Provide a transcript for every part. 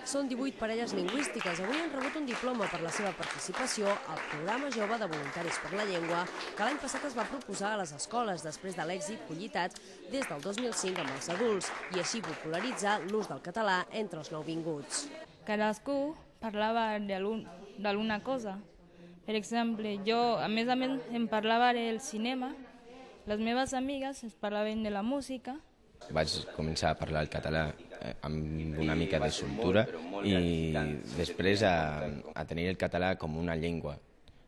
Són 18 parelles lingüístiques. Avui han rebut un diploma per la seva participació al programa jove de Voluntaris per la Llengua, que l'any passat es va proposar a les escoles després de l'èxit collitat des del 2005 amb els adults i així popularitzar l'ús del català entre els nouvinguts. Cadascú parlava d'alguna cosa. Per exemple, jo, a més, em parlava del cinema, les meves amigues es parlaven de la música. Vaig començar a parlar el català amb una mica de soltura i després a tenir el català com una llengua,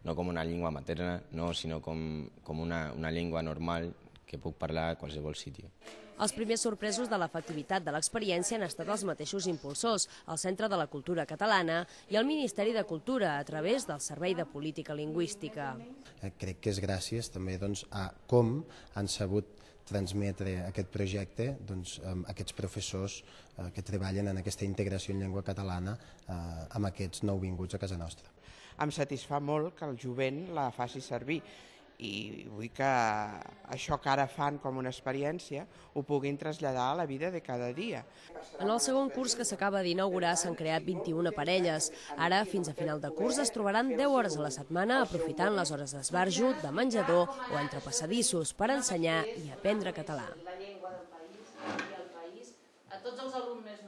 no com una llengua materna, no, sinó com una llengua normal que puc parlar a qualsevol sitio. Els primers sorpresos de l'efectivitat de l'experiència han estat els mateixos impulsors, el Centre de la Cultura Catalana i el Ministeri de Cultura a través del Servei de Política Lingüística. Crec que és gràcies també a com han sabut transmetre aquest projecte a aquests professors que treballen en aquesta integració en llengua catalana amb aquests nouvinguts a casa nostra. Em satisfà molt que el jovent la faci servir i vull que això que ara fan com una experiència ho puguin traslladar a la vida de cada dia. En el segon curs que s'acaba d'inaugurar s'han creat 21 parelles. Ara, fins a final de curs, es trobaran 10 hores a la setmana aprofitant les hores d'esbarjo, de menjador o entre passadissos per ensenyar i aprendre català. La llengua del país i el país a tots els alumnes